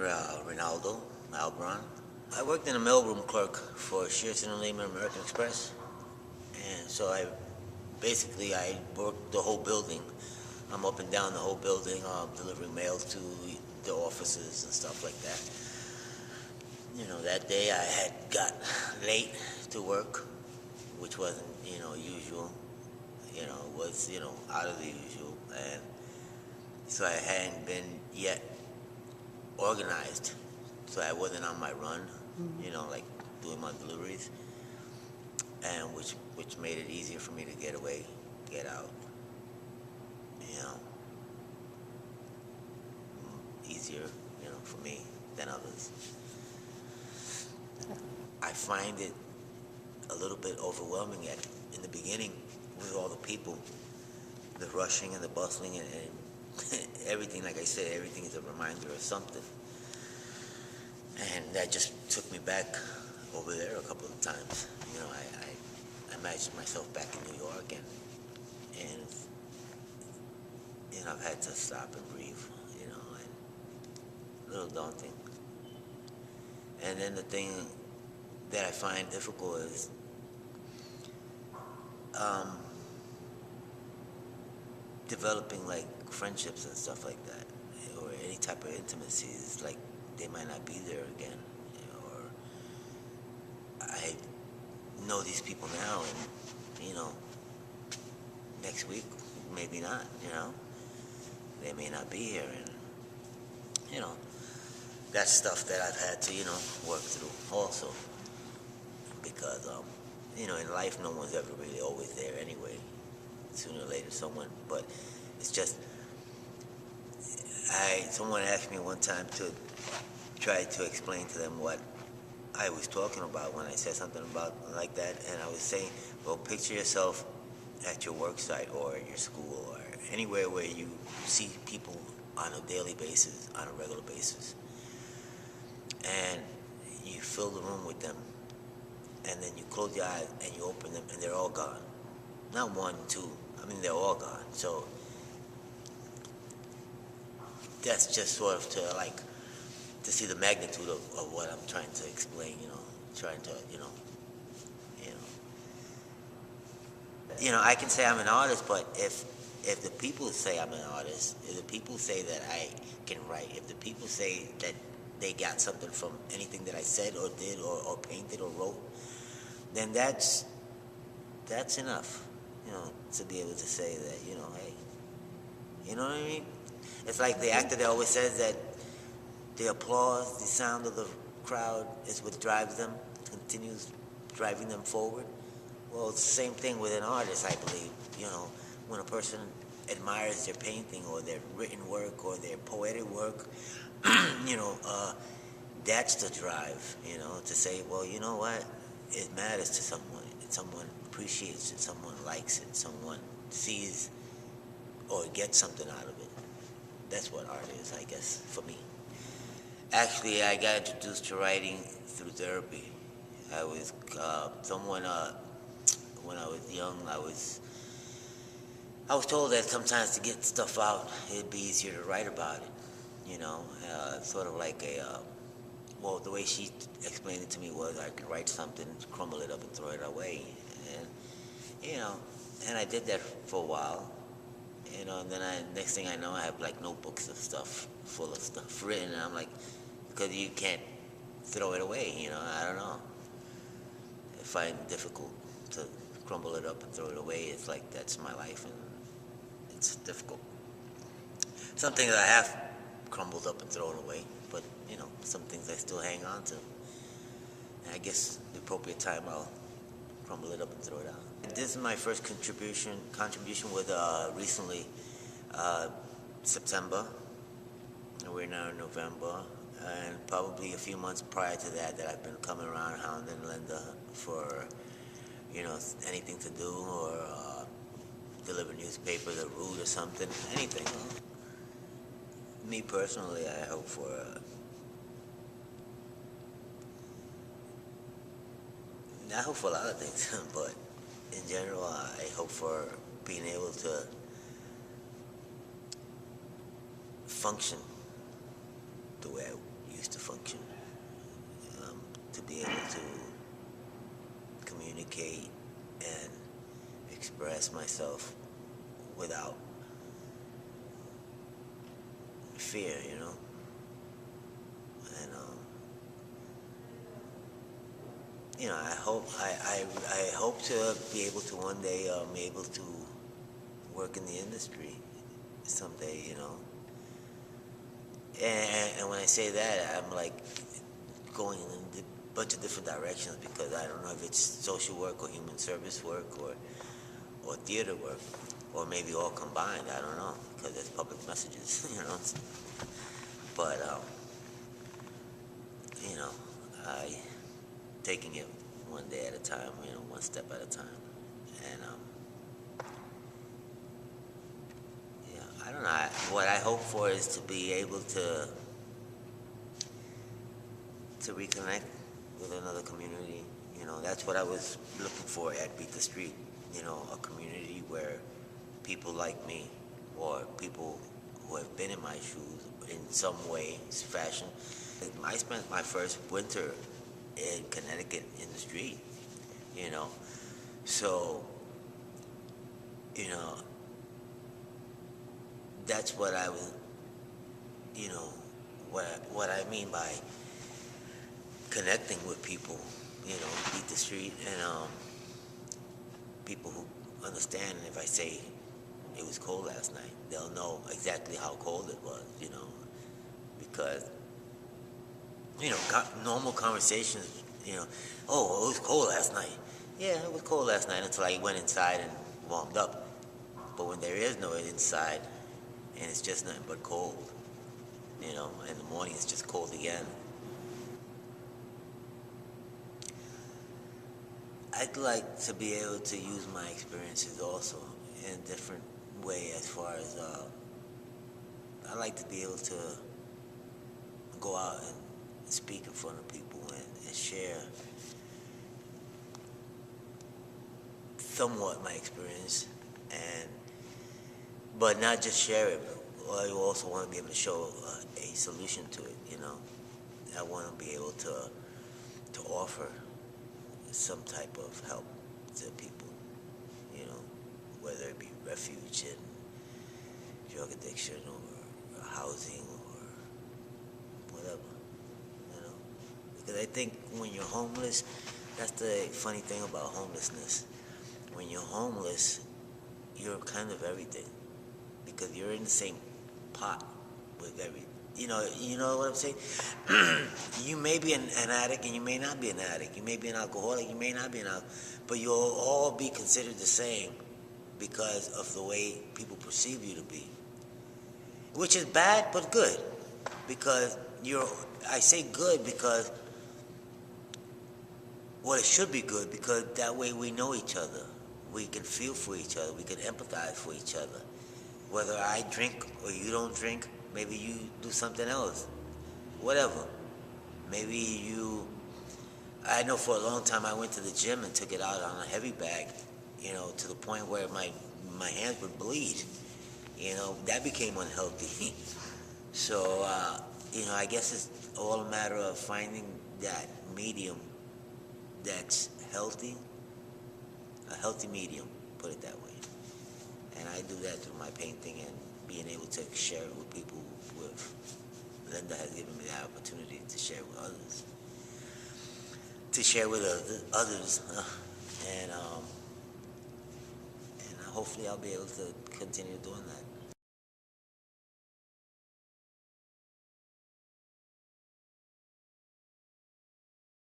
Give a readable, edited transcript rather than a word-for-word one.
Reinaldo, Albron. I worked in a mailroom clerk for Shearson and Lehman American Express, and so I worked the whole building. I'm up and down the whole building, delivering mail to the offices and stuff like that. That day I had got late to work, which wasn't, usual. It was, out of the usual, and so I hadn't been yet organized, so I wasn't on my run, like doing my deliveries, and which made it easier for me to get away, get out, easier, for me than others. I find it a little bit overwhelming in the beginning with all the people, the rushing and the bustling and everything. Like I said, everything is a reminder of something. And that just took me back over there a couple of times. I imagined myself back in New York, and I've had to stop and breathe, and a little daunting. And then the thing that I find difficult is developing like friendships and stuff like that, or any type of intimacy. It's like they might not be there again, or I know these people now, and next week maybe not. They may not be here, and that's stuff that I've had to work through also, because in life no one's ever really always there anyway. Sooner or later someone, but it's just someone asked me one time to try to explain to them what I was talking about when I said something about like that, and I was saying, well, picture yourself at your work site or at your school or anywhere where you see people on a daily basis, on a regular basis, and you fill the room with them, and then you close your eyes and you open them and they're all gone. Not one, two, they're all gone. So that's just sort of to see the magnitude of what I'm trying to explain, I can say I'm an artist, but if the people say I'm an artist, if the people say that I can write, if the people say that they got something from anything that I said or did or painted or wrote, then that's enough, to be able to say that, hey, you know what I mean? It's like the actor that always says that the applause, the sound of the crowd is what drives them, continues driving them forward. Well, it's the same thing with an artist, I believe. When a person admires their painting or their written work or their poetic work, that's the drive, to say, well, you know what? It matters to someone. Someone appreciates it. Someone likes it. Someone sees or gets something out of it. That's what art is, I guess, for me. Actually, I got introduced to writing through therapy. I was when I was young, I was told that sometimes to get stuff out, it'd be easier to write about it. Sort of like well, the way she explained it to me was I could write something, crumble it up, and throw it away. And, and I did that for a while. And then next thing I know, I have like notebooks of stuff, full of stuff written, and I'm like, because you can't throw it away, I don't know. I find it difficult to crumble it up and throw it away. It's like that's my life, and it's difficult. Some things I have crumbled up and thrown away, but some things I still hang on to. And I guess the appropriate time I'll crumble it up and throw it out. This is my first contribution with recently September. We're now in November, and probably a few months prior to that I've been coming around hounding Linda for anything to do, or deliver newspapers or route or something, anything. Me personally, I hope for a lot of things, but in general, I hope for being able to function the way I used function, to be able to communicate and express myself without fear, and I hope to be able to one day be able to work in the industry someday, and when I say that, I'm like going in a bunch of different directions, because I don't know if it's social work or human service work or theater work, or maybe all combined. I don't know, because it's public messages, But I taking it one day at a time, one step at a time, and I don't know. What I hope for is to be able to reconnect with another community. That's what I was looking for at Beat the Street. A community where people like me, or people who have been in my shoes in some way, fashion. I spent my first winter in Connecticut in the street, so, you know, that's what I was, what I mean by connecting with people, beat the street, and people who understand. And if I say it was cold last night, they'll know exactly how cold it was, because normal conversations, oh, it was cold last night. Yeah, it was cold last night until I went inside and warmed up. But when there is no inside, and it's just nothing but cold, in the morning it's just cold again. I'd like to be able to use my experiences also in a different way, as far as I like to be able to go out and speak in front of people and share somewhat my experience, but not just share it. I also want to be able to show a solution to it. I want to be able to offer some type of help to people, whether it be refuge in drug addiction or housing or whatever, because I think when you're homeless, that's the funny thing about homelessness. When you're homeless, you're kind of everything, because you're in the same pot with you know what I'm saying? You may be an addict, and you may not be an addict. You may be an alcoholic, you may not be an alcoholic. But you'll all be considered the same because of the way people perceive you to be. Which is bad, but good. Because I say good because, well, it should be good, because that way we know each other. We can feel for each other. We can empathize for each other. Whether I drink or you don't drink, maybe you do something else. Whatever. Maybe I know for a long time I went to the gym and took it out on a heavy bag, to the point where my hands would bleed. That became unhealthy. So, I guess it's all a matter of finding that medium that's healthy, a healthy medium, put it that way. And I do that through my painting and being able to share it with people. Linda has given me the opportunity to share with others. And hopefully I'll be able to continue doing that.